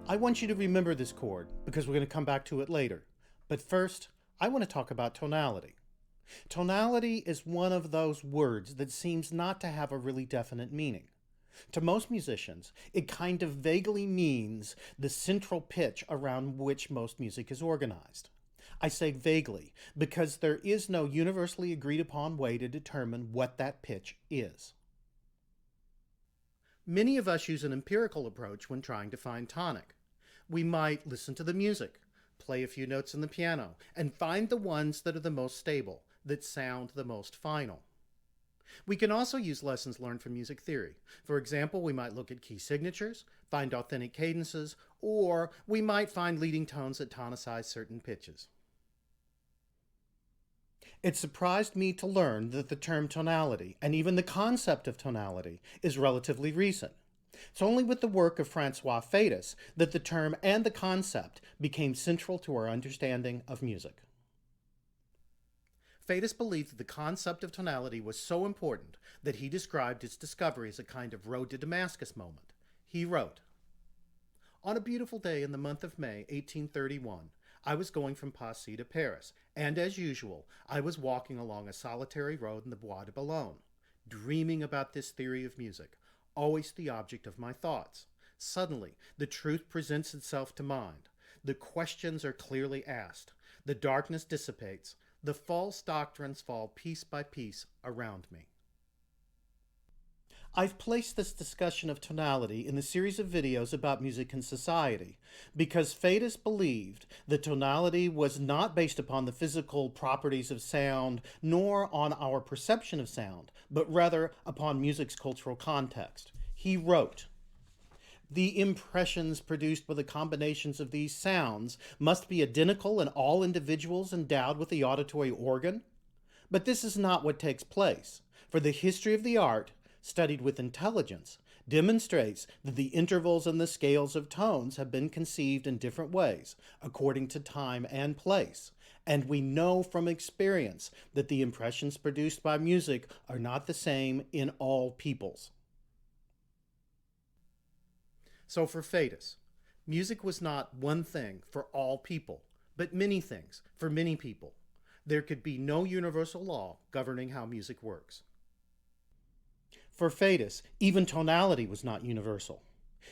I want you to remember this chord because we're going to come back to it later. But first, I want to talk about tonality. Tonality is one of those words that seems not to have a really definite meaning. To most musicians, it kind of vaguely means the central pitch around which most music is organized. I say vaguely because there is no universally agreed upon way to determine what that pitch is. Many of us use an empirical approach when trying to find tonic. We might listen to the music, play a few notes on the piano, and find the ones that are the most stable, that sound the most final. We can also use lessons learned from music theory. For example, we might look at key signatures, find authentic cadences, or we might find leading tones that tonicize certain pitches. It surprised me to learn that the term tonality, and even the concept of tonality, is relatively recent. It's only with the work of Francois Fetis that the term and the concept became central to our understanding of music. Fetis believed that the concept of tonality was so important that he described its discovery as a kind of road to Damascus moment. He wrote, "On a beautiful day in the month of May, 1831, I was going from Passy to Paris, and as usual, I was walking along a solitary road in the Bois de Boulogne, dreaming about this theory of music, always the object of my thoughts. Suddenly, the truth presents itself to mind. The questions are clearly asked. The darkness dissipates. The false doctrines fall piece by piece around me." I've placed this discussion of tonality in the series of videos about music and society because Fetis believed that tonality was not based upon the physical properties of sound nor on our perception of sound, but rather upon music's cultural context. He wrote, "The impressions produced by the combinations of these sounds must be identical in all individuals endowed with the auditory organ. But this is not what takes place, for the history of the art, studied with intelligence, demonstrates that the intervals and the scales of tones have been conceived in different ways, according to time and place, and we know from experience that the impressions produced by music are not the same in all peoples." So for Fetis, music was not one thing for all people, but many things for many people. There could be no universal law governing how music works. For Fetis, even tonality was not universal.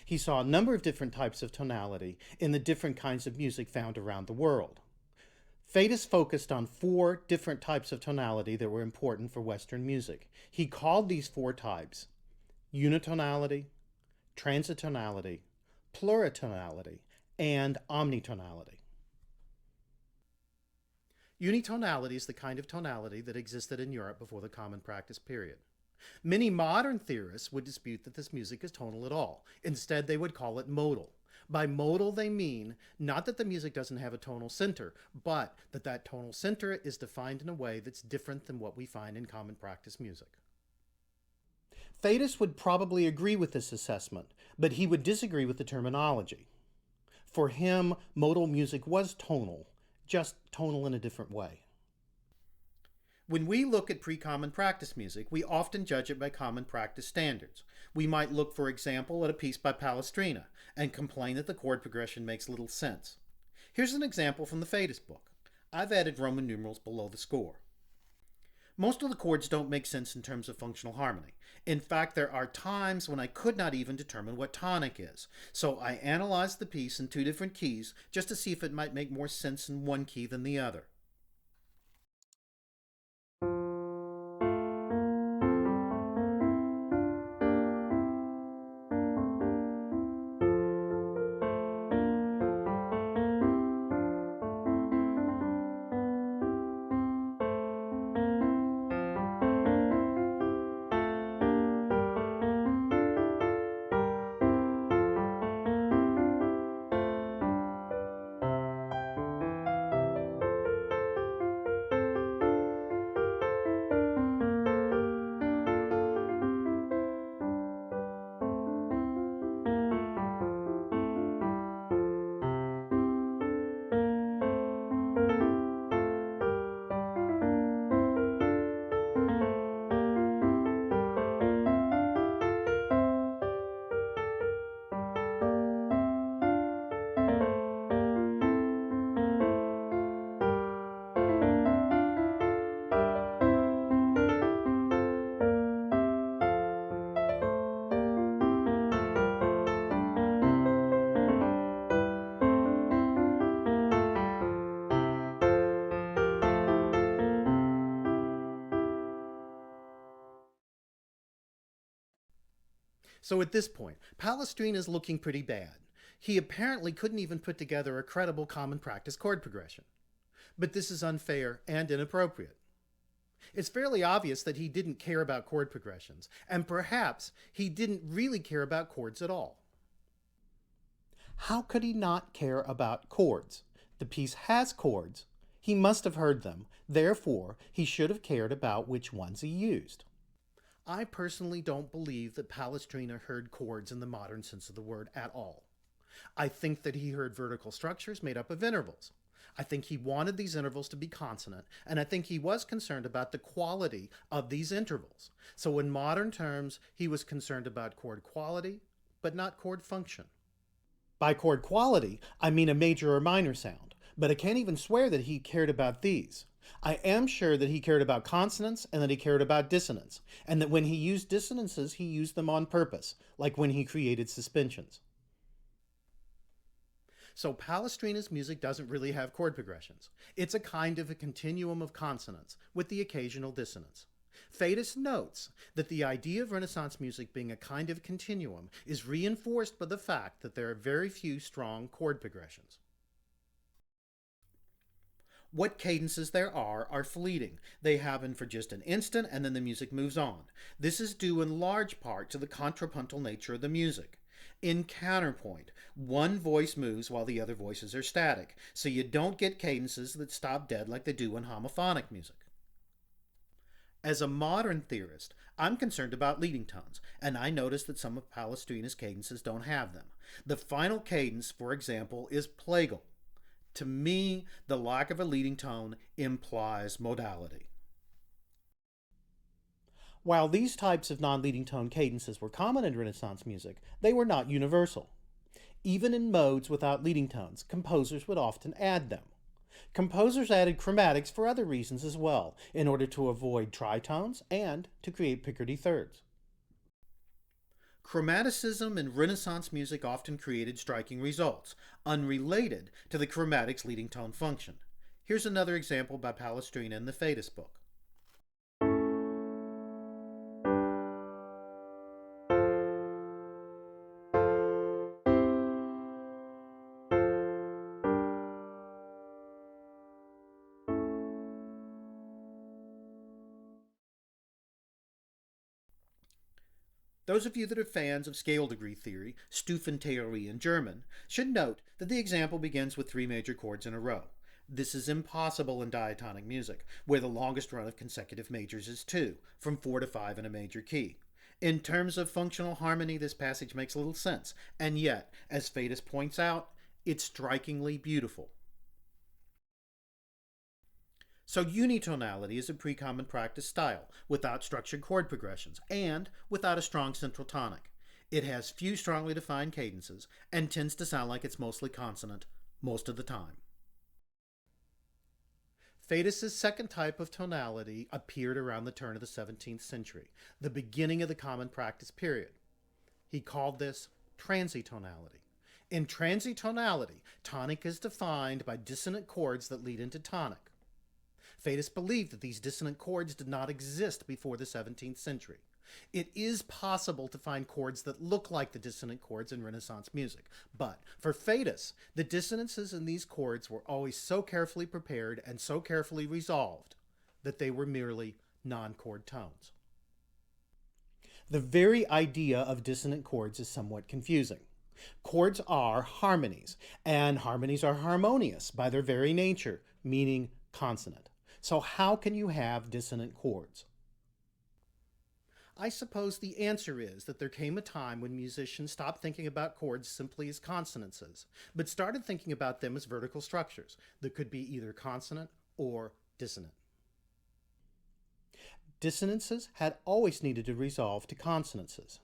He saw a number of different types of tonality in the different kinds of music found around the world. Fetis focused on 4 different types of tonality that were important for Western music. He called these 4 types unitonality, transitonality, pluritonality, and omnitonality. Unitonality is the kind of tonality that existed in Europe before the Common Practice period. Many modern theorists would dispute that this music is tonal at all. Instead, they would call it modal. By modal, they mean not that the music doesn't have a tonal center, but that that tonal center is defined in a way that's different than what we find in common practice music. Fetis would probably agree with this assessment, but he would disagree with the terminology. For him, modal music was tonal, just tonal in a different way. When we look at pre-common practice music, we often judge it by common practice standards. We might look, for example, at a piece by Palestrina and complain that the chord progression makes little sense. Here's an example from the Fetis book. I've added Roman numerals below the score. Most of the chords don't make sense in terms of functional harmony. In fact, there are times when I could not even determine what tonic is. So I analyzed the piece in 2 different keys just to see if it might make more sense in one key than the other. So at this point, Palestrina is looking pretty bad. He apparently couldn't even put together a credible common practice chord progression. But this is unfair and inappropriate. It's fairly obvious that he didn't care about chord progressions, and perhaps he didn't really care about chords at all. How could he not care about chords? The piece has chords. He must have heard them. Therefore, he should have cared about which ones he used. I personally don't believe that Palestrina heard chords in the modern sense of the word at all. I think that he heard vertical structures made up of intervals. I think he wanted these intervals to be consonant, and I think he was concerned about the quality of these intervals. So in modern terms, he was concerned about chord quality, but not chord function. By chord quality, I mean a major or minor sound, but I can't even swear that he cared about these. I am sure that he cared about consonants and that he cared about dissonance, and that when he used dissonances, he used them on purpose, like when he created suspensions. So Palestrina's music doesn't really have chord progressions. It's a kind of a continuum of consonants, with the occasional dissonance. Fetis notes that the idea of Renaissance music being a kind of continuum is reinforced by the fact that there are very few strong chord progressions. What cadences there are fleeting. They happen for just an instant and then the music moves on. This is due in large part to the contrapuntal nature of the music. In counterpoint, one voice moves while the other voices are static, so you don't get cadences that stop dead like they do in homophonic music. As a modern theorist, I'm concerned about leading tones, and I notice that some of Palestrina's cadences don't have them. The final cadence, for example, is plagal. To me, the lack of a leading tone implies modality. While these types of non-leading tone cadences were common in Renaissance music, they were not universal. Even in modes without leading tones, composers would often add them. Composers added chromatics for other reasons as well, in order to avoid tritones and to create Picardy thirds. Chromaticism in Renaissance music often created striking results, unrelated to the chromatic's leading tone function. Here's another example by Palestrina in the Fetis book. Those of you that are fans of scale degree theory, Stufentheorie in German, should note that the example begins with 3 major chords in a row. This is impossible in diatonic music, where the longest run of consecutive majors is 2, from 4 to 5 in a major key. In terms of functional harmony, this passage makes little sense, and yet, as Fetis points out, it's strikingly beautiful. So unitonality is a pre-common practice style, without structured chord progressions, and without a strong central tonic. It has few strongly defined cadences, and tends to sound like it's mostly consonant most of the time. Fetis' second type of tonality appeared around the turn of the 17th century, the beginning of the common practice period. He called this transitonality. In transitonality, tonic is defined by dissonant chords that lead into tonic. Fetis believed that these dissonant chords did not exist before the 17th century. It is possible to find chords that look like the dissonant chords in Renaissance music, but for Fetis, the dissonances in these chords were always so carefully prepared and so carefully resolved that they were merely non-chord tones. The very idea of dissonant chords is somewhat confusing. Chords are harmonies, and harmonies are harmonious by their very nature, meaning consonant. So how can you have dissonant chords? I suppose the answer is that there came a time when musicians stopped thinking about chords simply as consonances, but started thinking about them as vertical structures that could be either consonant or dissonant. Dissonances had always needed to resolve to consonances.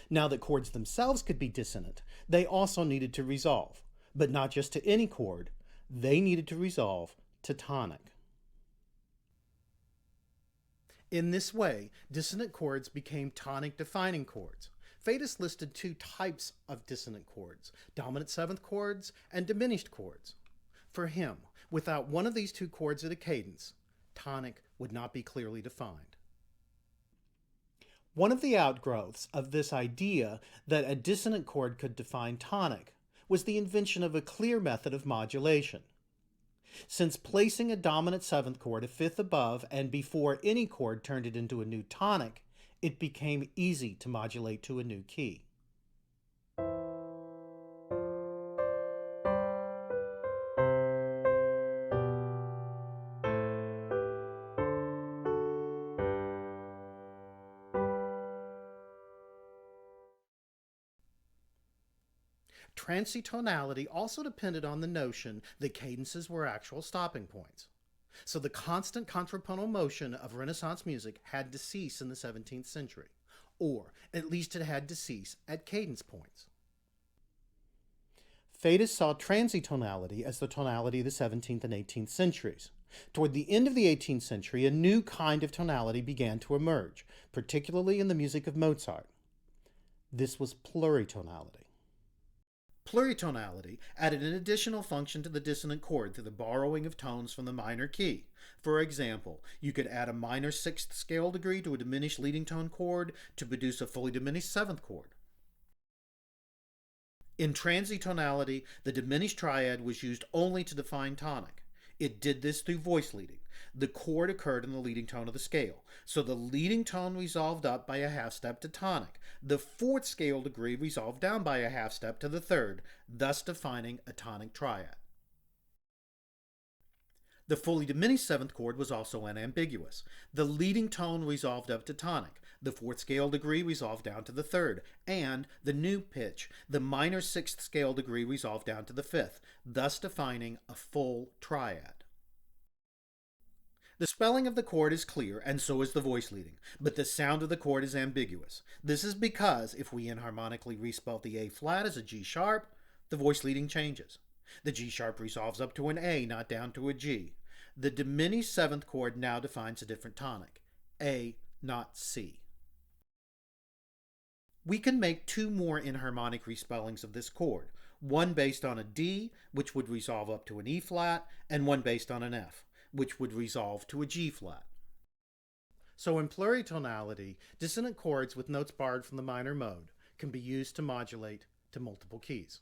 Now that chords themselves could be dissonant, they also needed to resolve, but not just to any chord, they needed to resolve to tonic. In this way, dissonant chords became tonic-defining chords. Fetis listed 2 types of dissonant chords, dominant 7th chords and diminished chords. For him, without one of these 2 chords at a cadence, tonic would not be clearly defined. One of the outgrowths of this idea that a dissonant chord could define tonic was the invention of a clear method of modulation. Since placing a dominant seventh chord a fifth above and before any chord turned it into a new tonic, it became easy to modulate to a new key. Transitonality also depended on the notion that cadences were actual stopping points. So the constant contrapuntal motion of Renaissance music had to cease in the 17th century, or at least it had to cease at cadence points. Fetis saw transitonality as the tonality of the 17th and 18th centuries. Toward the end of the 18th century, a new kind of tonality began to emerge, particularly in the music of Mozart. This was pluritonality. Pluritonality added an additional function to the dissonant chord through the borrowing of tones from the minor key. For example, you could add a minor sixth scale degree to a diminished leading tone chord to produce a fully diminished seventh chord. In transitonality, the diminished triad was used only to define tonic. It did this through voice leading. The chord occurred in the leading tone of the scale, so the leading tone resolved up by a half step to tonic. The fourth scale degree resolved down by a half step to the third, thus defining a tonic triad. The fully diminished seventh chord was also unambiguous. The leading tone resolved up to tonic, the fourth scale degree resolved down to the third, and the new pitch, the minor sixth scale degree resolved down to the fifth, thus defining a full triad. The spelling of the chord is clear, and so is the voice leading, but the sound of the chord is ambiguous. This is because if we enharmonically respell the A flat as a G sharp, the voice leading changes. The G sharp resolves up to an A, not down to a G. The diminished seventh chord now defines a different tonic, A, not C. We can make two more enharmonic respellings of this chord, one based on a D, which would resolve up to an E flat, and one based on an F, which would resolve to a G flat. So in pluritonality, dissonant chords with notes borrowed from the minor mode can be used to modulate to multiple keys.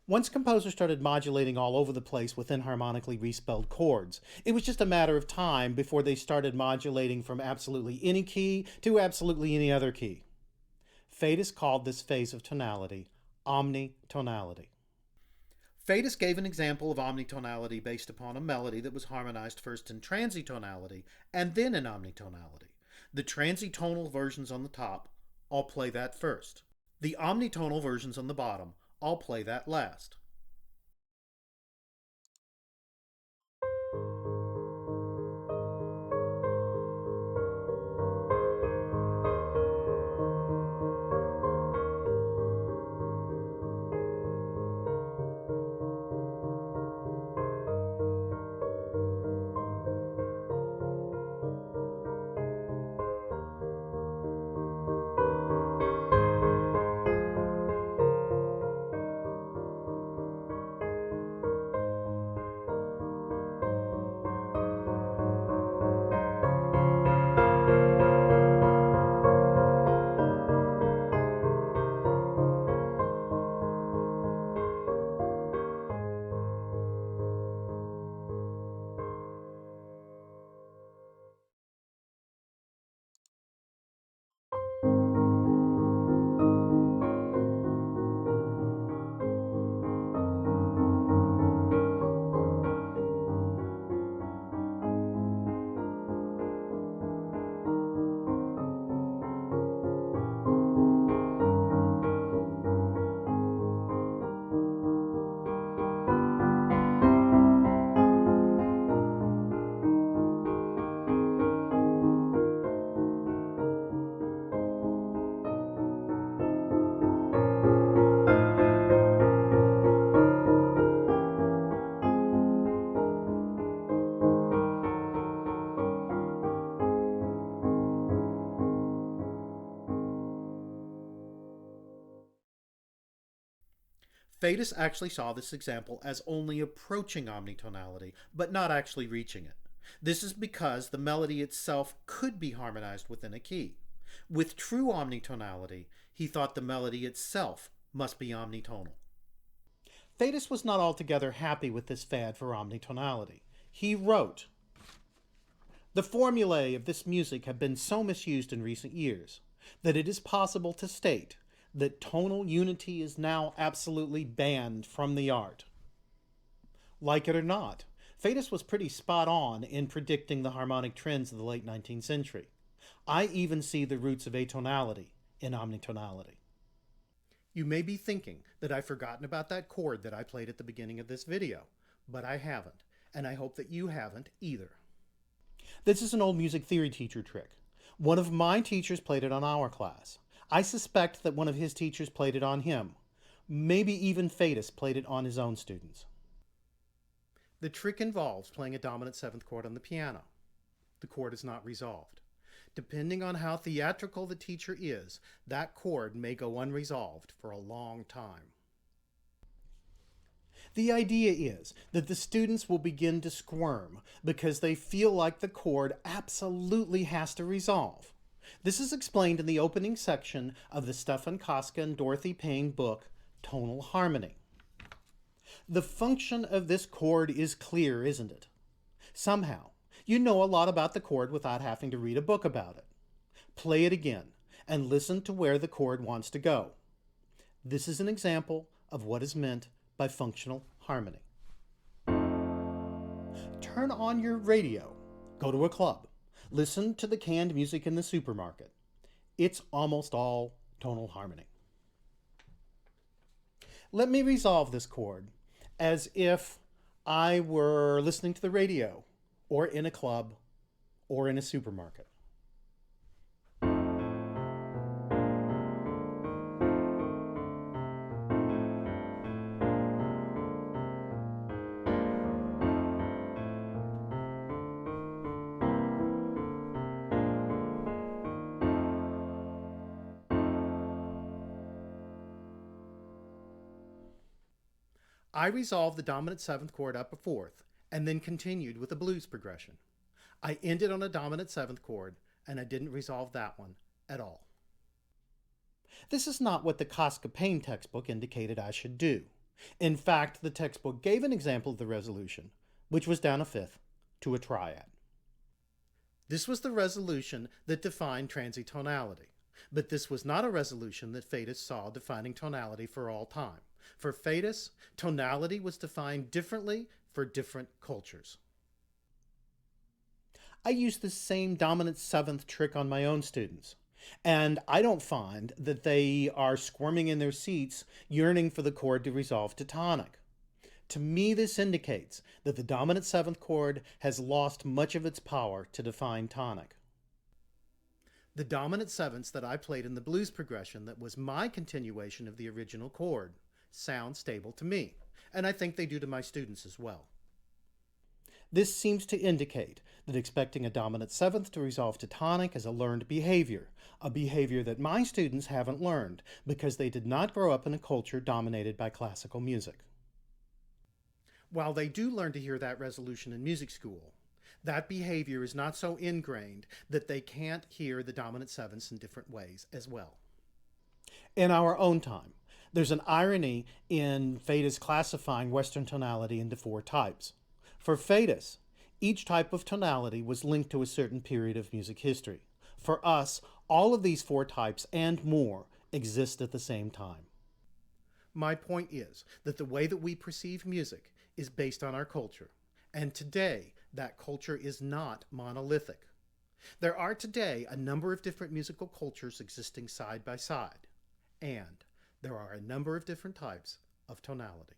Once composers started modulating all over the place with enharmonically respelled chords, it was just a matter of time before they started modulating from absolutely any key to absolutely any other key. Fetis called this phase of tonality omnitonality. Fetis gave an example of omnitonality based upon a melody that was harmonized first in transitonality and then in omnitonality. The transitonal versions on the top, I'll play that first. The omnitonal versions on the bottom, I'll play that last. Fetis actually saw this example as only approaching omnitonality, but not actually reaching it. This is because the melody itself could be harmonized within a key. With true omnitonality, he thought the melody itself must be omnitonal. Fetis was not altogether happy with this fad for omnitonality. He wrote, "The formulae of this music have been so misused in recent years that it is possible to state that tonal unity is now absolutely banned from the art." Like it or not, Fetis was pretty spot on in predicting the harmonic trends of the late 19th century. I even see the roots of atonality in omnitonality. You may be thinking that I've forgotten about that chord that I played at the beginning of this video, but I haven't, and I hope that you haven't either. This is an old music theory teacher trick. One of my teachers played it on our class. I suspect that one of his teachers played it on him. Maybe even Fetis played it on his own students. The trick involves playing a dominant seventh chord on the piano. The chord is not resolved. Depending on how theatrical the teacher is, that chord may go unresolved for a long time. The idea is that the students will begin to squirm because they feel like the chord absolutely has to resolve. This is explained in the opening section of the Stefan Koska and Dorothy Payne book, Tonal Harmony. The function of this chord is clear, isn't it? Somehow, you know a lot about the chord without having to read a book about it. Play it again and listen to where the chord wants to go. This is an example of what is meant by functional harmony. Turn on your radio, go to a club, listen to the canned music in the supermarket. It's almost all tonal harmony. Let me resolve this chord as if I were listening to the radio, or in a club, or in a supermarket. I resolved the dominant seventh chord up a fourth, and then continued with a blues progression. I ended on a dominant seventh chord, and I didn't resolve that one at all. This is not what the Koska-Payne textbook indicated I should do. In fact, the textbook gave an example of the resolution, which was down a fifth to a triad. This was the resolution that defined transitonality, but this was not a resolution that Fetis saw defining tonality for all time. For Fetis, tonality was defined differently for different cultures. I use the same dominant seventh trick on my own students, and I don't find that they are squirming in their seats, yearning for the chord to resolve to tonic. To me, this indicates that the dominant seventh chord has lost much of its power to define tonic. The dominant sevenths that I played in the blues progression that was my continuation of the original chord sound stable to me, and I think they do to my students as well. This seems to indicate that expecting a dominant seventh to resolve to tonic is a learned behavior, a behavior that my students haven't learned because they did not grow up in a culture dominated by classical music. While they do learn to hear that resolution in music school, that behavior is not so ingrained that they can't hear the dominant sevenths in different ways as well. In our own time, there's an irony in Fetis classifying Western tonality into four types. For Fetis, each type of tonality was linked to a certain period of music history. For us, all of these four types and more exist at the same time. My point is that the way that we perceive music is based on our culture, and today that culture is not monolithic. There are today a number of different musical cultures existing side by side, and there are a number of different types of tonality.